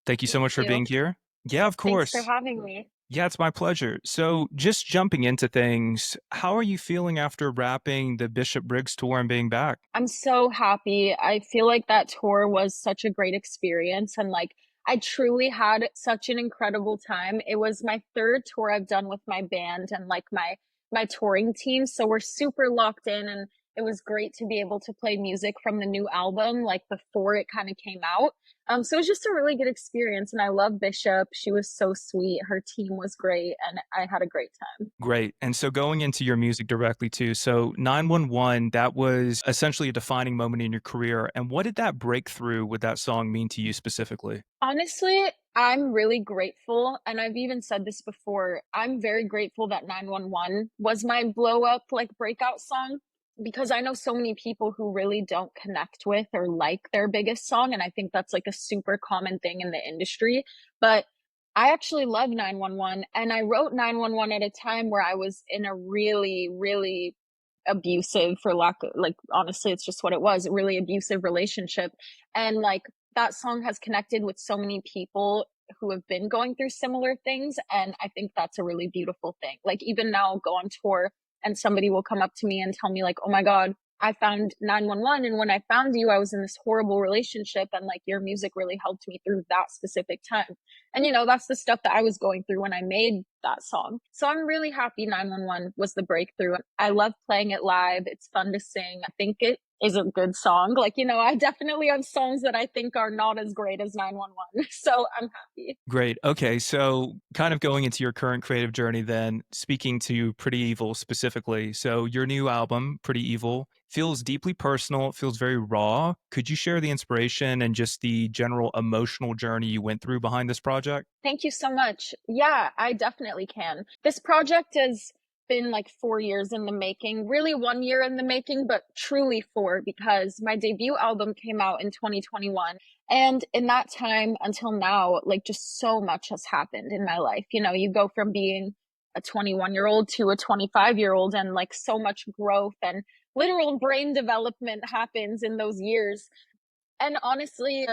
Thank you so Thank much for you. being here. Yeah, of Thanks for course. having me. Yeah, it's my pleasure. So, just jumping into things, how are you feeling after wrapping the Bishop Briggs tour and being back? I'm so happy. I feel like that tour was such a great experience and like I truly had such an incredible time. It was my third tour I've done with my band and like my touring team, so we're super locked in and it was great to be able to play music from the new album like before it kind of came out. So it was just a really good experience and I love Bishop. She was so sweet. Her team was great and I had a great time. Great. And so, going into your music directly too. So, 911, that was essentially a defining moment in your career. And what did that breakthrough with that song mean to you specifically? Honestly, I'm really grateful, and I've even said this before. I'm very grateful that 911 was my blow up, like breakout song, because I know so many people who really don't connect with or like their biggest song. And I think that's like a super common thing in the industry. But I actually love 911, and I wrote 911 at a time where I was in a really, really abusive, for lack of like, honestly, it's just what it was, a really abusive relationship. And like, that song has connected with so many people who have been going through similar things. And I think that's a really beautiful thing. Like, even now, I'll go on tour and somebody will come up to me and tell me, like, oh my God, I found 911. And when I found you, I was in this horrible relationship. And like, your music really helped me through that specific time. And, that's the stuff that I was going through when I made that song. So I'm really happy 911 was the breakthrough. I love playing it live. It's fun to sing. I think it is a good song. Like, I definitely have songs that I think are not as great as 911. So I'm happy. Great. Okay. So, kind of going into your current creative journey, then speaking to Pretty Evil specifically. So, your new album, Pretty Evil, feels deeply personal. It feels very raw. Could you share the inspiration and just the general emotional journey you went through behind this project? Thank you so much. Yeah, I definitely can. This project has been like 4 years in the making, really 1 year in the making, but truly four because my debut album came out in 2021. And in that time until now, like just so much has happened in my life. You go from being a 21-year-old to a 25-year-old, and like so much growth and literal brain development happens in those years. And honestly,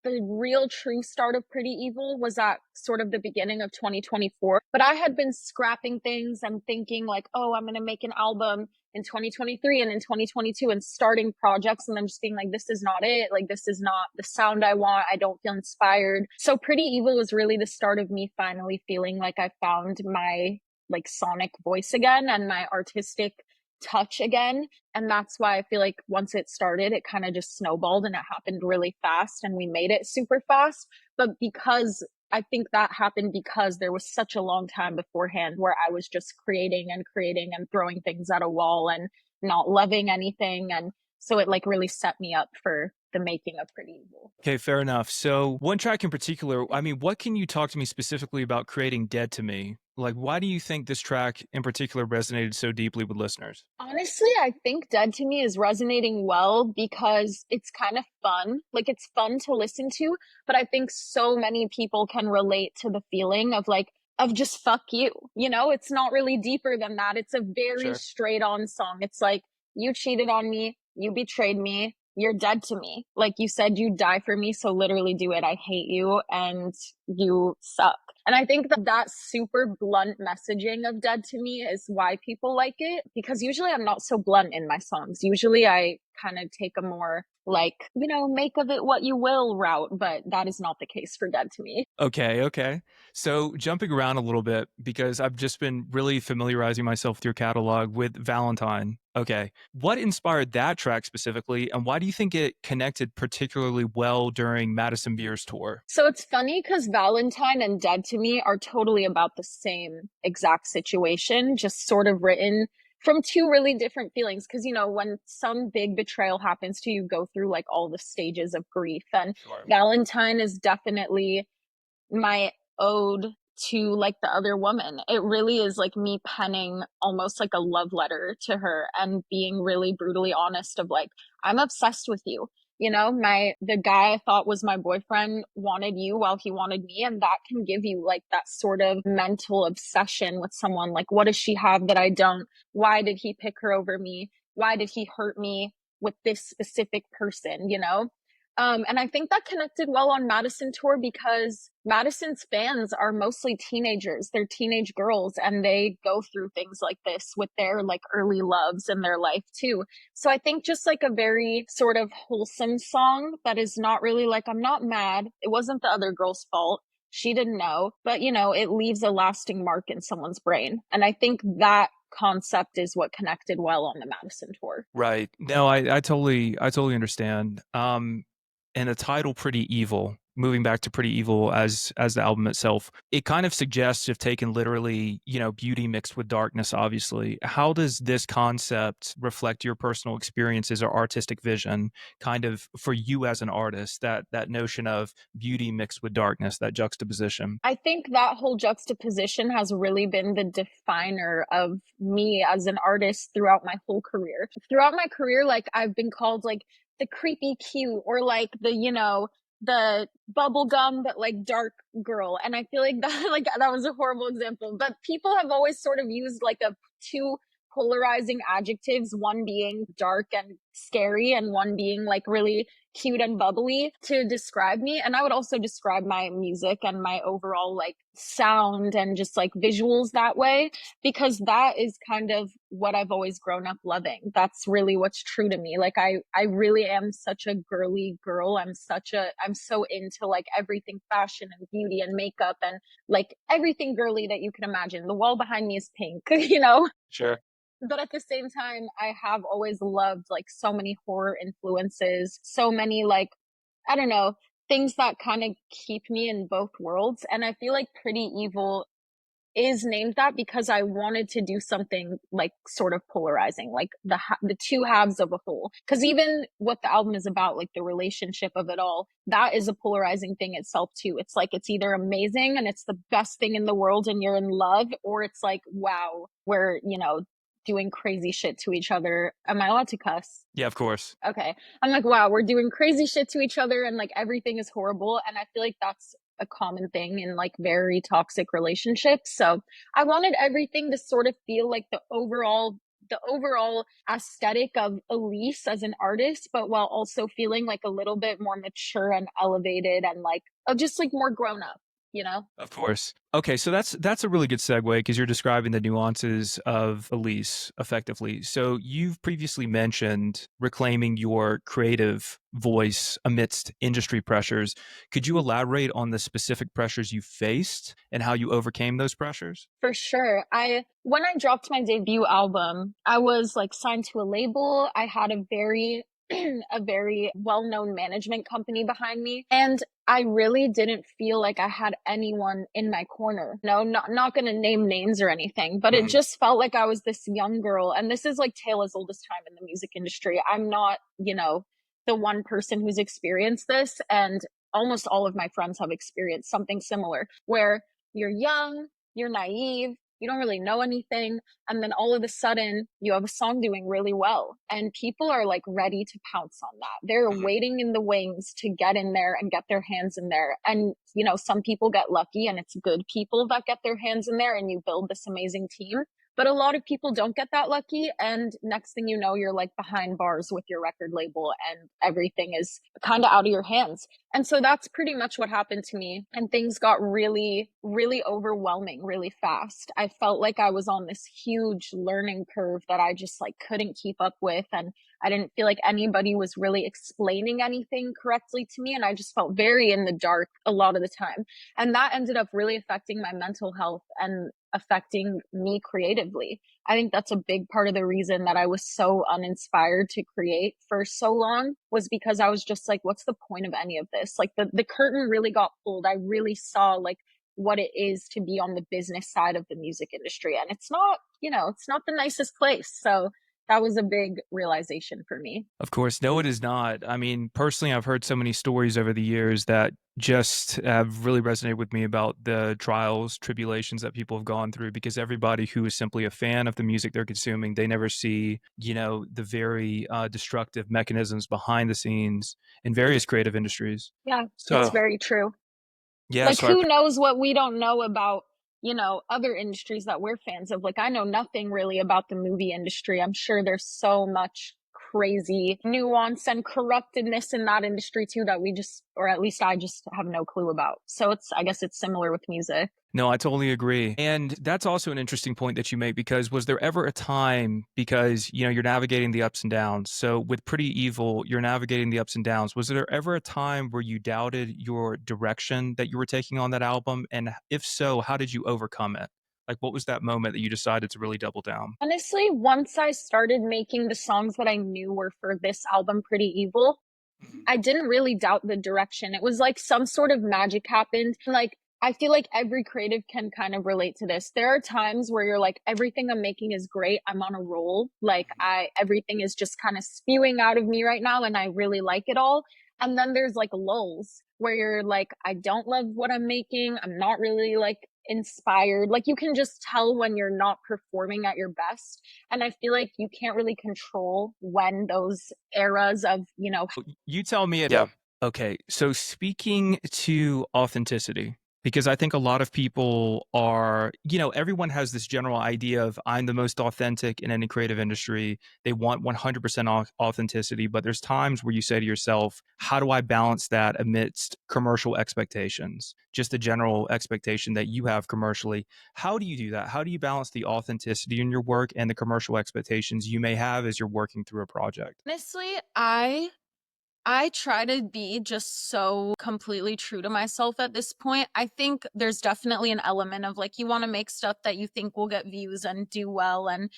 the real true start of Pretty Evil was at sort of the beginning of 2024. But I had been scrapping things and thinking, like, oh, I'm going to make an album in 2023 and in 2022 and starting projects. And then just being like, this is not it. Like, this is not the sound I want. I don't feel inspired. So Pretty Evil was really the start of me finally feeling like I found my like sonic voice again and my artistic touch again. And that's why I feel like once it started, it kind of just snowballed and it happened really fast and we made it super fast. But because I think that happened because there was such a long time beforehand where I was just creating and throwing things at a wall and not loving anything. And so it like really set me up for the making of Pretty Evil. Okay, fair enough. So, one track in particular, I mean, what can you talk to me specifically about creating Dead to Me? Like, why do you think this track in particular resonated so deeply with listeners? Honestly, I think Dead to Me is resonating well because it's kind of fun. Like, it's fun to listen to, but I think so many people can relate to the feeling of like, of just fuck you. It's not really deeper than that. It's a very Sure. straight on song. It's like, you cheated on me, you betrayed me, you're dead to me. Like you said, you die for me, so literally do it. I hate you and you suck. And I think that super blunt messaging of Dead to Me is why people like it, because usually I'm not so blunt in my songs. Usually I kind of take a more like, make of it what you will route, but that is not the case for Dead to Me. Okay, okay. So jumping around a little bit because I've just been really familiarizing myself with your catalog with Valentine. Okay. What inspired that track specifically, and why do you think it connected particularly well during Madison Beer's tour? So it's funny because Valentine and Dead to Me are totally about the same exact situation, just sort of written from two really different feelings. Because, when some big betrayal happens to you, go through like all the stages of grief. And Sure. Valentine is definitely my ode to like the other woman. It really is like me penning almost like a love letter to her and being really brutally honest of like, I'm obsessed with you. The guy I thought was my boyfriend wanted you while he wanted me. And that can give you like that sort of mental obsession with someone. Like, what does she have that I don't? Why did he pick her over me? Why did he hurt me with this specific person? And I think that connected well on Madison tour because Madison's fans are mostly teenagers. They're teenage girls and they go through things like this with their like early loves in their life too. So I think just like a very sort of wholesome song that is not really like, I'm not mad. It wasn't the other girl's fault. She didn't know, but you know, it leaves a lasting mark in someone's brain. And I think that concept is what connected well on the Madison tour. Right. No, I totally understand. And the title Pretty Evil, moving back to Pretty Evil as the album itself, it kind of suggests, if taken literally, beauty mixed with darkness, obviously. How does this concept reflect your personal experiences or artistic vision, kind of for you as an artist, that notion of beauty mixed with darkness, that juxtaposition? I think that whole juxtaposition has really been the definer of me as an artist throughout my whole career. Throughout my career, like I've been called like the creepy cute or like the, the bubblegum but like dark girl. And I feel like that like that was a horrible example. But people have always sort of used like a two polarizing adjectives, one being dark and scary and one being like really cute and bubbly to describe me. And I would also describe my music and my overall like sound and just like visuals that way, because that is kind of what I've always grown up loving. That's really what's true to me. Like I really am such a girly girl. I'm so into like everything fashion and beauty and makeup and like everything girly that you can imagine. The wall behind me is pink, Sure. but at the same time, I have always loved like so many horror influences, so many like, I don't know, things that kind of keep me in both worlds. And I feel like Pretty Evil is named that because I wanted to do something like sort of polarizing, like the two halves of a whole. Because even what the album is about, like the relationship of it all, that is a polarizing thing itself too. It's like it's either amazing and it's the best thing in the world and you're in love, or it's like wow, we're doing crazy shit to each other. Am I allowed to cuss? Yeah, of course. Okay. I'm like, wow, we're doing crazy shit to each other and like everything is horrible. And I feel like that's a common thing in like very toxic relationships. So I wanted everything to sort of feel like the overall aesthetic of Ellise as an artist, but while also feeling like a little bit more mature and elevated and like just like more grown up, you know? Of course. Okay, so that's a really good segue because you're describing the nuances of Elise effectively. So you've previously mentioned reclaiming your creative voice amidst industry pressures. Could you elaborate on the specific pressures you faced and how you overcame those pressures? For sure. I When I dropped my debut album, I was like signed to a label. I had a very a very well-known management company behind me, and I really didn't feel like I had anyone in my corner. No, not going to name names or anything, but it Mhm. just felt like I was this young girl, and this is like tale as old as time in the music industry. I'm not, the one person who's experienced this, and almost all of my friends have experienced something similar where you're young, you're naive, you don't really know anything, and then all of a sudden you have a song doing really well and people are like ready to pounce on that. They're Mhm. waiting in the wings to get in there and get their hands in there. And some people get lucky and it's good people that get their hands in there and you build this amazing team, but a lot of people don't get that lucky, and next thing you know you're like behind bars with your record label and everything is kind of out of your hands. And so that's pretty much what happened to me. And things got really, really overwhelming really fast. I felt like I was on this huge learning curve that I just like couldn't keep up with. And I didn't feel like anybody was really explaining anything correctly to me. And I just felt very in the dark a lot of the time. And that ended up really affecting my mental health and affecting me creatively. I think that's a big part of the reason that I was so uninspired to create for so long, was because I was just like, what's the point of any of this? Like the curtain really got pulled. I really saw like what it is to be on the business side of the music industry. And it's not the nicest place. So that was a big realization for me. Of course, no, it is not. I mean, personally, I've heard so many stories over the years that just have really resonated with me about the trials, tribulations that people have gone through, because everybody who is simply a fan of the music they're consuming, they never see, the very destructive mechanisms behind the scenes in various creative industries. Yeah, it's So, very true. yeah, Like so I, who knows what we don't know about, other industries that we're fans of. Like I know nothing really about the movie industry. I'm sure there's so much crazy nuance and corruptedness in that industry too that we just, or at least I just have no clue about. So I guess it's similar with music. No, I totally agree. And that's also an interesting point that you make because was there ever a time because, you're navigating the ups and downs. So with Pretty Evil, you're navigating the ups and downs. Was there ever a time where you doubted your direction that you were taking on that album? And if so, how did you overcome it? Like what was that moment that you decided to really double down? Honestly, once I started making the songs that I knew were for this album, Pretty Evil, Mhm. I didn't really doubt the direction. It was like some sort of magic happened. Like, I feel like every creative can kind of relate to this. There are times where you're like, everything I'm making is great. I'm on a roll. Like, everything is just kind of spewing out of me right now, and I really like it all. And then there's like lulls where you're like, I don't love what I'm making. I'm not really like inspired. Like, you can just tell when you're not performing at your best. And I feel like you can't really control when those eras of, You tell me it. Yeah. Okay, so speaking to authenticity, because I think a lot of people are, everyone has this general idea of I'm the most authentic in any creative industry. They want 100% authenticity, but there's times where you say to yourself, how do I balance that amidst commercial expectations? Just the general expectation that you have commercially. How do you do that? How do you balance the authenticity in your work and the commercial expectations you may have as you're working through a project? Honestly, I try to be just so completely true to myself at this point. I think there's definitely an element of like you want to make stuff that you think will get views and do well and,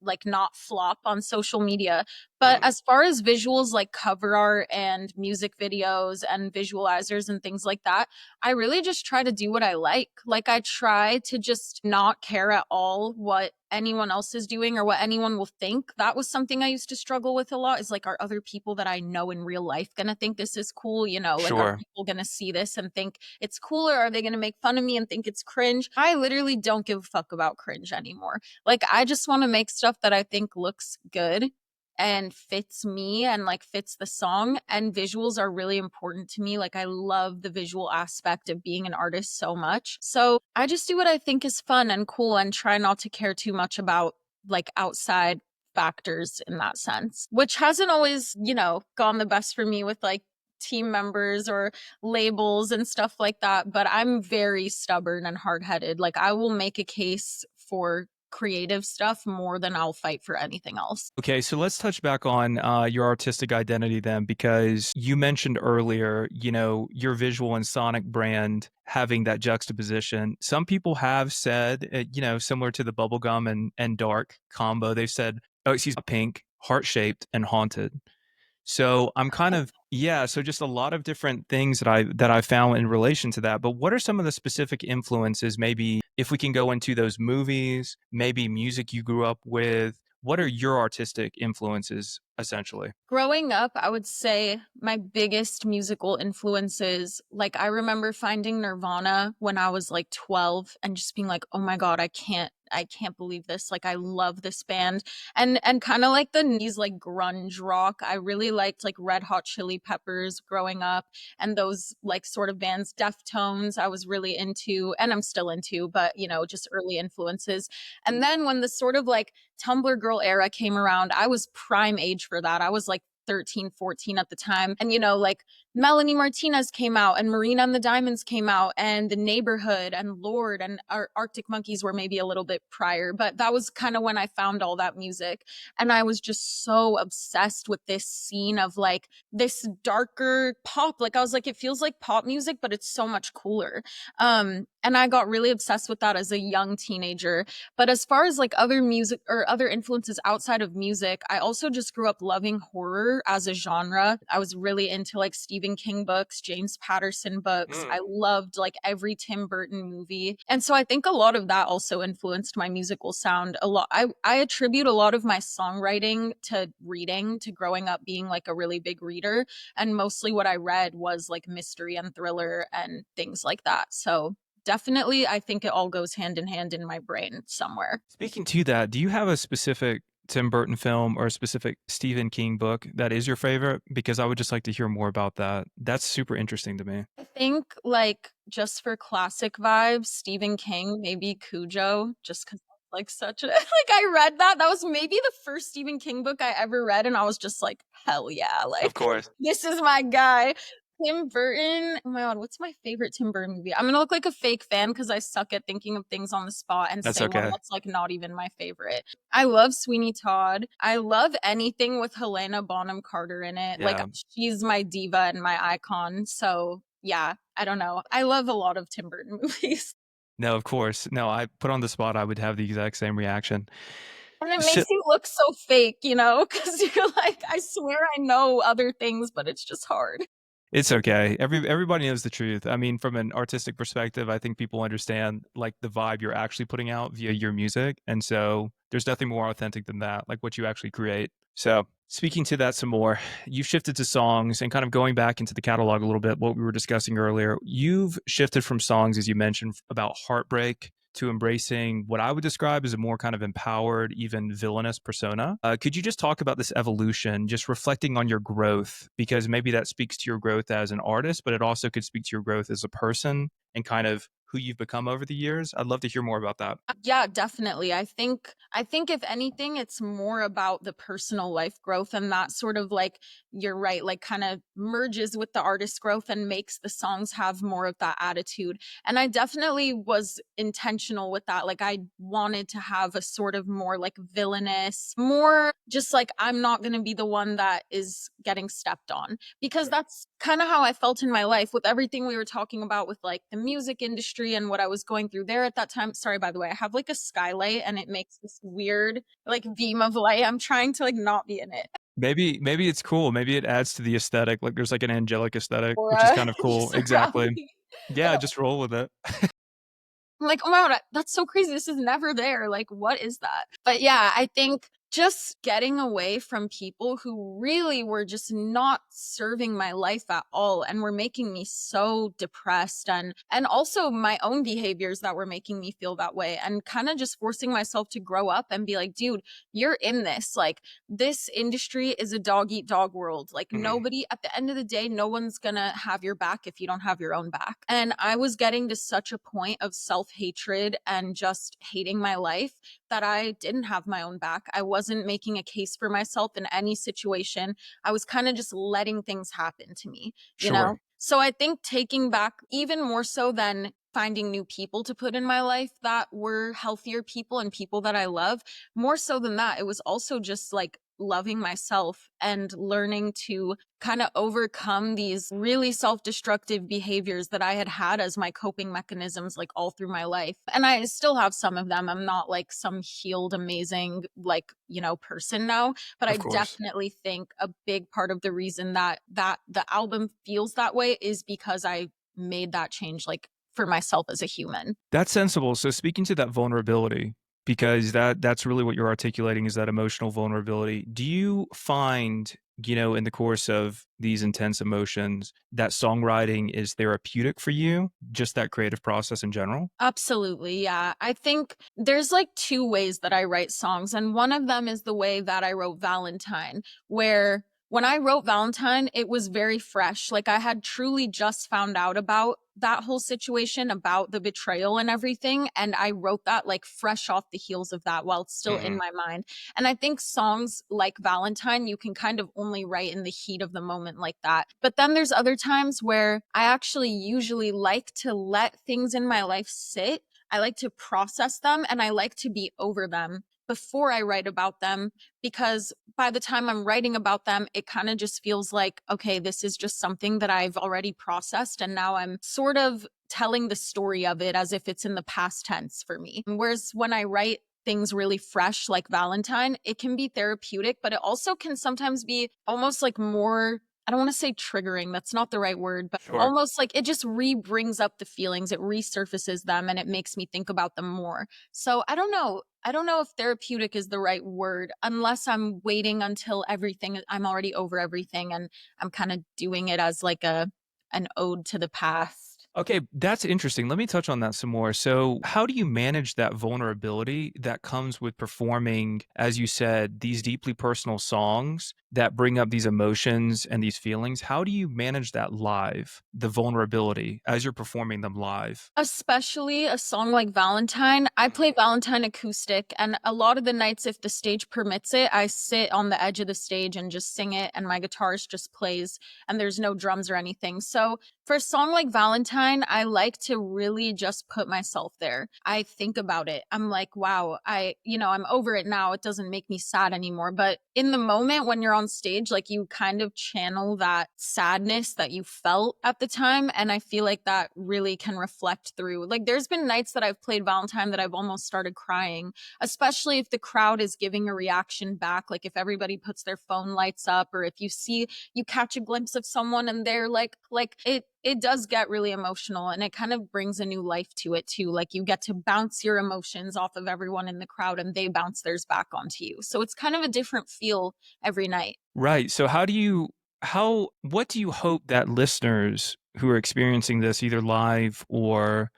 like not flop on social media. But as far as visuals like cover art and music videos and visualizers and things like that, I really just try to do what I like. Like I try to just not care at all what anyone else is doing or what anyone will think. That was something I used to struggle with a lot is like, are other people that I know in real life gonna think this is cool? Like are Sure. people gonna see this and think it's cool or are they gonna make fun of me and think it's cringe? I literally don't give a fuck about cringe anymore. Like I just wanna make stuff that I think looks good and fits me and like fits the song, and visuals are really important to me. Like I love the visual aspect of being an artist so much, so I just do what I think is fun and cool and try not to care too much about like outside factors in that sense, which hasn't always gone the best for me with like team members or labels and stuff like that, but I'm very stubborn and hard-headed. Like I will make a case for creative stuff more than I'll fight for anything else. Okay, so let's touch back on your artistic identity then, because you mentioned earlier, your visual and sonic brand having that juxtaposition. Some people have said, similar to the bubblegum and dark combo, they've said, oh, excuse me, pink, heart shaped, and haunted. So I'm kind of yeah, so just a lot of different things that I found in relation to that. But what are some of the specific influences, maybe if we can go into those movies, maybe music you grew up with? What are your artistic influences essentially? Growing up, I would say my biggest musical influences, like I remember finding Nirvana when I was like 12 and just being like, "Oh my God, I can't believe this. Like I love this band." And kind of like the these like grunge rock. I really liked like Red Hot Chili Peppers growing up and those like sort of bands, Deftones, I was really into and I'm still into, but just early influences. And then when the sort of like Tumblr girl era came around, I was prime age for that. I was like 13, 14 at the time. And, like Melanie Martinez came out and Marina and the Diamonds came out and The Neighborhood and Lord and Arctic Monkeys were maybe a little bit prior, but that was kind of when I found all that music. And I was just so obsessed with this scene of like this darker pop. Like I was like, it feels like pop music, but it's so much cooler. And I got really obsessed with that as a young teenager. But as far as like other music or other influences outside of music, I also just grew up loving horror as a genre. I was really into like Stephen King books, James Patterson books. I loved like every Tim Burton movie. And so I think a lot of that also influenced my musical sound a lot. I attribute a lot of my songwriting to reading, to growing up being like a really big reader. And mostly what I read was like mystery and thriller and things like that. So definitely, I think it all goes hand in hand in my brain somewhere. Speaking to that, do you have a specific Tim Burton film or a specific Stephen King book that is your favorite? Because I would just like to hear more about that. That's super interesting to me. I think, like, just for classic vibes, Stephen King, maybe Cujo, just because. Like such a like I read that. That was maybe the first Stephen King book I ever read, and I was just like, hell yeah, Of like course. this is my guy. Tim Burton. Oh my god, what's my favorite Tim Burton movie? I'm gonna look like a fake fan because I suck at thinking of things on the spot and That's say one okay. that's like not even my favorite. I love Sweeney Todd. I love anything with Helena Bonham Carter in it. Like Yeah. she's my diva and my icon. So yeah, I don't know. I love a lot of Tim Burton movies. No, of course. No, I put on the spot, I would have the exact same reaction. And it So makes you look so fake, you know, because you're like, I swear I know other things, but it's just hard. it's okay. Everybody knows the truth. I mean, from an artistic perspective, I think people understand like the vibe you're actually putting out via your music. And so there's nothing more authentic than that, like what you actually create. So speaking to that some more, you've shifted to songs and kind of going back into the catalog a little bit, what we were discussing earlier. You've shifted from songs, as you mentioned, about heartbreak to embracing what I would describe as a more kind of empowered, even villainous persona. Could you just talk about this evolution, just reflecting on your growth? Because maybe that speaks to your growth as an artist, but it also could speak to your growth as a person and kind of who you've become over the years. I'd love to hear more about that. Yeah, definitely. I think if anything, it's more about the personal life growth and that sort of like you're right, like kind of merges with the artist growth and makes the songs have more of that attitude. And I definitely was intentional with that. Like I wanted to have a sort of more like villainous, more just like I'm not going to be the one that is getting stepped on because Sure. that's kind of how I felt in my life with everything we were talking about with like the music industry and what I was going through there at that time. Sorry, by the way, I have like a skylight and it makes this weird like beam of light. I'm trying to like not be in it. Maybe it's cool. Maybe it adds to the aesthetic. Like there's like an angelic aesthetic, which is Aura kind of cool. just around Exactly. me. Yeah, just roll with it. I'm like, oh my god, that's so crazy. This is never there. Like, what is that? But yeah, I think just getting away from people who really were just not serving my life at all and were making me so depressed and also my own behaviors that were making me feel that way and kind of just forcing myself to grow up and be like, dude, you're in this. Like this industry is a dog eat dog world. Like Mhm. nobody at the end of the day, no one's gonna have your back if you don't have your own back. And I was getting to such a point of self-hatred and just hating my life that I didn't have my own back. I wasn't making a case for myself in any situation. I was kind of just letting things happen to me, you Sure. know? So I think taking back even more so than finding new people to put in my life that were healthier people and people that I love, more so than that, it was also just like loving myself and learning to kind of overcome these really self-destructive behaviors that I had had as my coping mechanisms like all through my life. And I still have some of them. I'm not like some healed amazing like, you know, person now, but I Of course. definitely think a big part of the reason that the album feels that way is because I made that change like for myself as a human. That's sensible. So speaking to that vulnerability, because that's really what you're articulating is that emotional vulnerability. Do you find, in the course of these intense emotions, that songwriting is therapeutic for you? Just that creative process in general? Absolutely. Yeah. I think there's like two ways that I write songs. And one of them is the way that I wrote Valentine, where when I wrote Valentine, it was very fresh. Like I had truly just found out about that whole situation, about the betrayal and everything. And I wrote that like fresh off the heels of that while it's still in Mhm. my mind. And I think songs like Valentine, you can kind of only write in the heat of the moment like that. But then there's other times where I actually usually like to let things in my life sit. I like to process them and I like to be over them before I write about them because by the time I'm writing about them, it kind of just feels like, okay, this is just something that I've already processed. And now I'm sort of telling the story of it as if it's in the past tense for me. Whereas when I write things really fresh like Valentine, it can be therapeutic, but it also can sometimes be almost like more. I don't want to say triggering, that's not the right word, but Sure. almost like it just re brings up the feelings, it resurfaces them, and it makes me think about them more. So I don't know. I don't know if therapeutic is the right word unless I'm waiting until everything, I'm already over everything and I'm kind of doing it as like an ode to the past. Okay, that's interesting. Let me touch on that some more. So, how do you manage that vulnerability that comes with performing, as you said, these deeply personal songs that bring up these emotions and these feelings? How do you manage that live, the vulnerability as you're performing them live? Especially a song like Valentine. I play Valentine acoustic, and a lot of the nights, if the stage permits it, I sit on the edge of the stage and just sing it, and my guitarist just plays, and there's no drums or anything. So, for a song like Valentine, I like to really just put myself there. I think about it. I'm like, wow, I'm over it now. It doesn't make me sad anymore. But in the moment when you're on stage, like you kind of channel that sadness that you felt at the time. And I feel like that really can reflect through. Like there's been nights that I've played Valentine that I've almost started crying, especially if the crowd is giving a reaction back. Like if everybody puts their phone lights up, or if you catch a glimpse of someone and they're like it does get really emotional, and it kind of brings a new life to it too. Like you get to bounce your emotions off of everyone in the crowd and they bounce theirs back onto you. So it's kind of a different feel every night. Right. So, what do you hope that listeners who are experiencing this either live or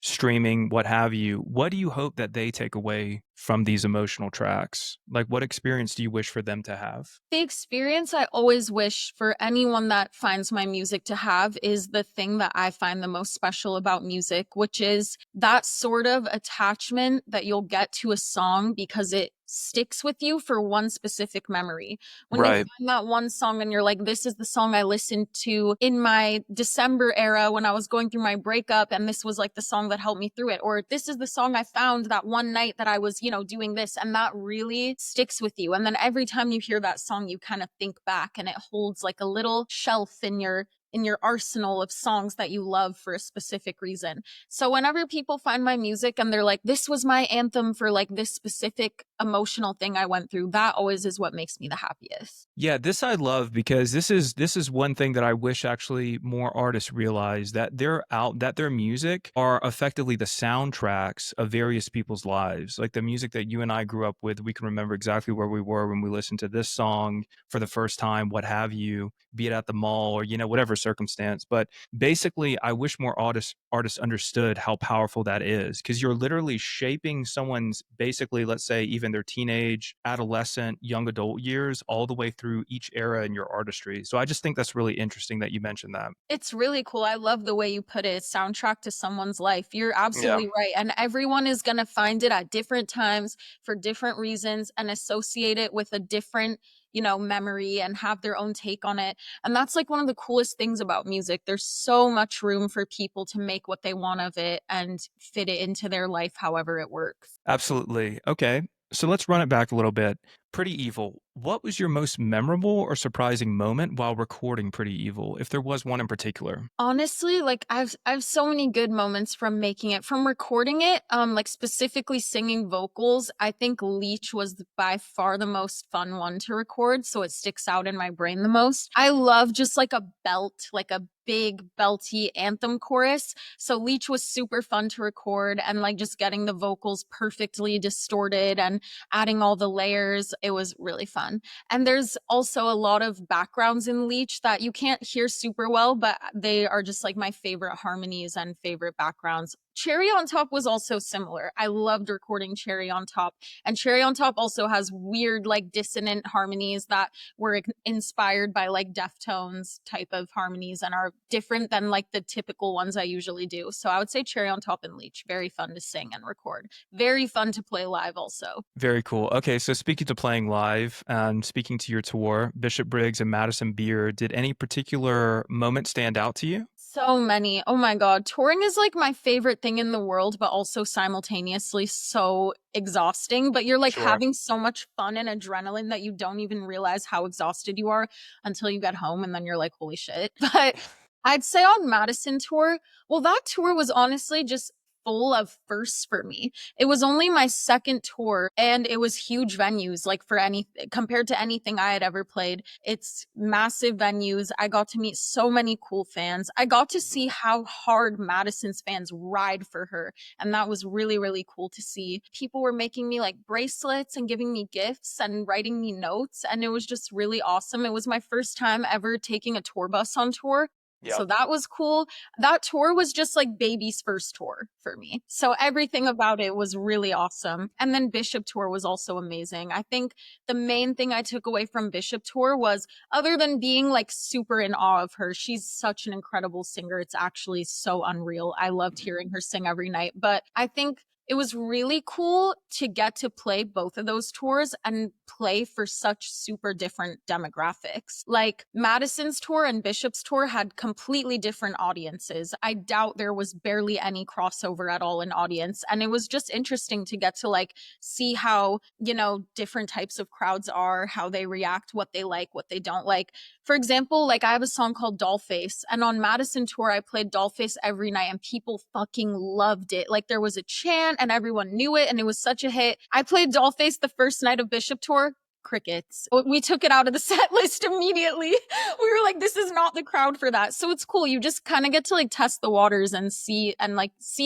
streaming, what have you, what do you hope that they take away from these emotional tracks? Like, what experience do you wish for them to have? The experience I always wish for anyone that finds my music to have is the thing that I find the most special about music, which is that sort of attachment that you'll get to a song because it sticks with you for one specific memory. When you Right. find that one song and you're like, this is the song I listened to in my December era when I was going through my breakup, and this was like the song that helped me through it. Or this is the song I found that one night that I was, doing this, and that really sticks with you. And then every time you hear that song, you kind of think back, and it holds like a little shelf in your arsenal of songs that you love for a specific reason. So whenever people find my music and they're like, this was my anthem for like this specific emotional thing I went through, that always is what makes me the happiest. Yeah, this I love because this is one thing that I wish actually more artists realize that their music are effectively the soundtracks of various people's lives. Like the music that you and I grew up with, we can remember exactly where we were when we listened to this song for the first time, what have you, be it at the mall or whatever circumstance. But basically, I wish more artists understood how powerful that is because you're literally shaping someone's basically, let's say, even their teenage, adolescent, young adult years all the way through each era in your artistry. So I just think that's really interesting that you mentioned that. It's really cool. I love the way you put it. Soundtrack to someone's life. You're Yeah. absolutely right. And everyone is going to find it at different times for different reasons and associate it with a different, memory and have their own take on it. And that's like one of the coolest things about music. There's so much room for people to make what they want of it and fit it into their life however it works. Absolutely. Okay. So let's run it back a little bit. Pretty Evil. What was your most memorable or surprising moment while recording Pretty Evil, if there was one in particular? Honestly, like I've so many good moments from making it, from recording it, like specifically singing vocals. I think Leech was by far the most fun one to record, so it sticks out in my brain the most. I love just like a belt, like a big belty anthem chorus. So Leech was super fun to record, and like just getting the vocals perfectly distorted and adding all the layers. It was really fun. And there's also a lot of backgrounds in Leech that you can't hear super well, but they are just like my favorite harmonies and favorite backgrounds. Cherry on Top was also similar. I loved recording Cherry on Top. And Cherry on Top also has weird, like dissonant harmonies that were inspired by like Deftones type of harmonies and are different than like the typical ones I usually do. So I would say Cherry on Top and Leech, very fun to sing and record. Very fun to play live also. Very cool. Okay, so speaking to playing live and speaking to your tour, Bishop Briggs and Madison Beer, did any particular moment stand out to you? So many. Oh my God. Touring is like my favorite thing in the world, but also simultaneously so exhausting. But you're like Sure. having so much fun and adrenaline that you don't even realize how exhausted you are until you get home. And then you're like, holy shit. But I'd say on Madison tour, well, that tour was honestly just full of firsts for me. It was only my second tour and it was huge venues, like for any compared to anything I had ever played. It's massive venues. I got to meet so many cool fans. I got to see how hard Madison's fans ride for her. And that was really, really cool to see. People were making me like bracelets and giving me gifts and writing me notes. And it was just really awesome. It was my first time ever taking a tour bus on tour. Yep. So that was cool. That tour was just like baby's first tour for me. So everything about it was really awesome. And then Bishop tour was also amazing. I think the main thing I took away from Bishop tour was, other than being like super in awe of her, she's such an incredible singer. It's actually so unreal. I loved hearing her sing every night. But I think it was really cool to get to play both of those tours and play for such super different demographics. Like Madison's tour and Bishop's tour had completely different audiences. I doubt there was barely any crossover at all in audience. And it was just interesting to get to like see how, different types of crowds are, how they react, what they like, what they don't like. For example, like I have a song called Dollface, and on Madison tour, I played Dollface every night, and people fucking loved it. Like there was a chant, and everyone knew it, and it was such a hit. I played Dollface the first night of Bishop tour. Crickets. We took it out of the set list immediately. We were like, this is not the crowd for that. So it's cool. You just kind of get to like test the waters and see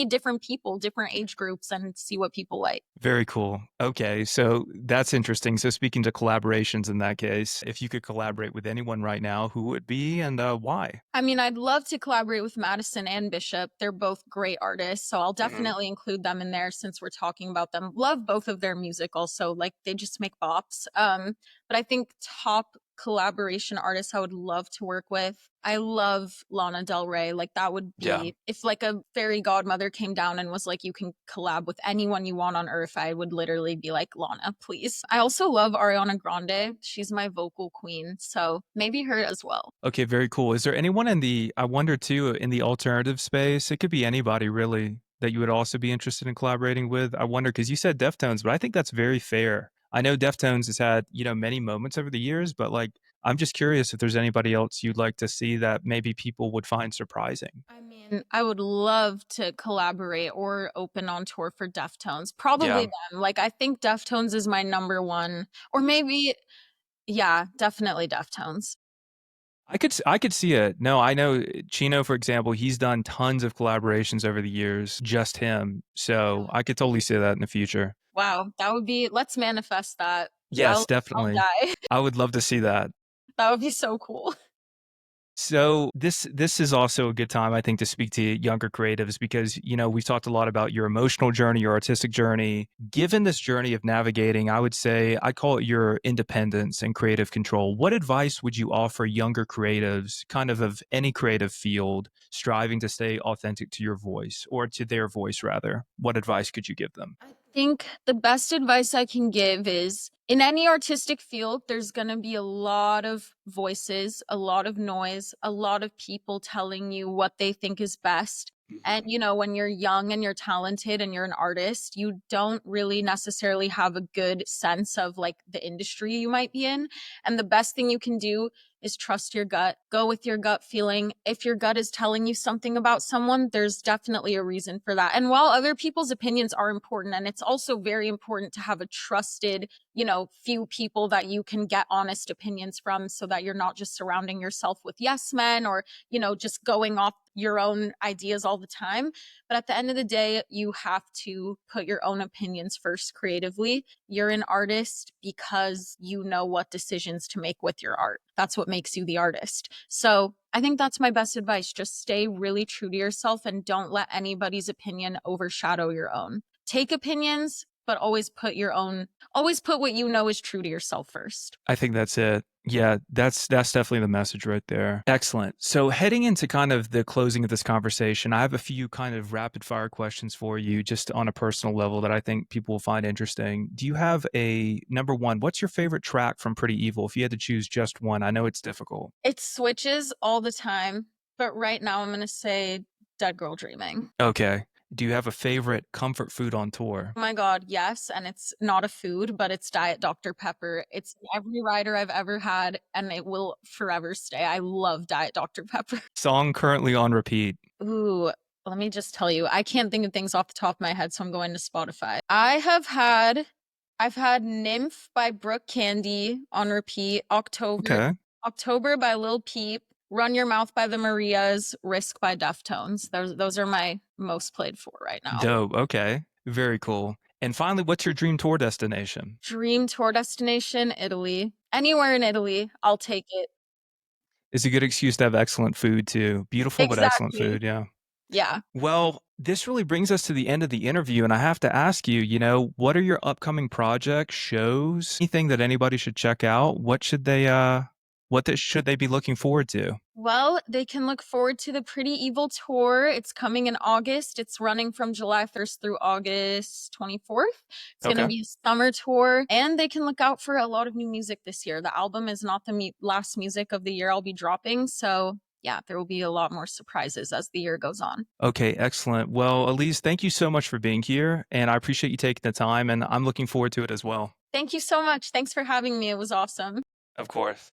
different people, different age groups, and see what people like. Very cool. Okay, so that's interesting. So speaking to collaborations in that case, if you could collaborate with anyone right now, who would it be and why? I mean, I'd love to collaborate with Madison and Bishop. They're both great artists, so I'll Mhm. definitely include them in there since we're talking about them. Love both of their music also. Like they just make bops. But I think top collaboration artists I would love to work with. I love Lana Del Rey. Like that would Yeah. be, if like a fairy godmother came down and was like, you can collab with anyone you want on earth, I would literally be like, Lana, please. I also love Ariana Grande. She's my vocal queen, so maybe her as well. Okay, very cool. Is there anyone I wonder too, in the alternative space, it could be anybody really that you would also be interested in collaborating with? I wonder because you said Deftones, but I think that's very fair. I know Deftones has had, many moments over the years, but like I'm just curious if there's anybody else you'd like to see that maybe people would find surprising. I mean, I would love to collaborate or open on tour for Deftones. Yeah. Probably them. Like, I think Deftones is my number one, or maybe, yeah, definitely Deftones. I could see it. No, I know Chino, for example, he's done tons of collaborations over the years, just him. So I could totally see that in the future. Wow, that would be, let's manifest that. Yes, I'll definitely. die. I would love to see that. That would be so cool. So this is also a good time, I think, to speak to younger creatives because we've talked a lot about your emotional journey, your artistic journey. Given this journey of navigating, I would say I call it your independence and creative control. What advice would you offer younger creatives, kind of any creative field, striving to stay authentic to your voice or to their voice rather? What advice could you give them? I think the best advice I can give is, in any artistic field, there's going to be a lot of voices, a lot of noise, a lot of people telling you what they think is best. And, Mhm. when you're young and you're talented and you're an artist, you don't really necessarily have a good sense of like the industry you might be in. And the best thing you can do is trust your gut. Go with your gut feeling. If your gut is telling you something about someone, there's definitely a reason for that. And while other people's opinions are important, and it's also very important to have a trusted, few people that you can get honest opinions from so that you're not just surrounding yourself with yes men or, just going off your own ideas all the time. But at the end of the day, you have to put your own opinions first creatively. You're an artist because you know what decisions to make with your art. That's what makes you the artist. So I think that's my best advice. Just stay really true to yourself and don't let anybody's opinion overshadow your own. Take opinions, but always put what you know is true to yourself first. I think that's it. Yeah, that's definitely the message right there. Excellent. So heading into kind of the closing of this conversation, I have a few kind of rapid fire questions for you just on a personal level that I think people will find interesting. Do you have a number one, what's your favorite track from Pretty Evil if you had to choose just one? I know it's difficult. It switches all the time, but right now I'm going to say Dead Girl Dreaming. Okay. Do you have a favorite comfort food on tour? Oh my God, yes. And it's not a food, but it's Diet Dr. Pepper. It's every rider I've ever had, and it will forever stay. I love Diet Dr. Pepper. Song currently on repeat. Ooh, let me just tell you, I can't think of things off the top of my head, so I'm going to Spotify. I've had Nymph by Brooke Candy on repeat, Okay. October by Lil Peep, Run Your Mouth by the Marias, Risk by Deftones. Those are my most played for right now. Dope. Okay. Very cool. And finally, what's your dream tour destination? Dream tour destination, Italy. Anywhere in Italy, I'll take it. It's a good excuse to have excellent food too. Beautiful but excellent Exactly. food, yeah. Yeah. Well, this really brings us to the end of the interview, and I have to ask you, what are your upcoming projects, shows, anything that anybody should check out? Should they be looking forward to? Well, they can look forward to the Pretty Evil tour. It's coming in August. It's running from July 1st through August 24th. It's going to Okay. be a summer tour, and they can look out for a lot of new music this year. The album is not the last music of the year I'll be dropping, so yeah, there will be a lot more surprises as the year goes on. Okay, excellent. Well, Elise, thank you so much for being here, and I appreciate you taking the time, and I'm looking forward to it as well. Thank you so much. Thanks for having me. It was awesome. Of course.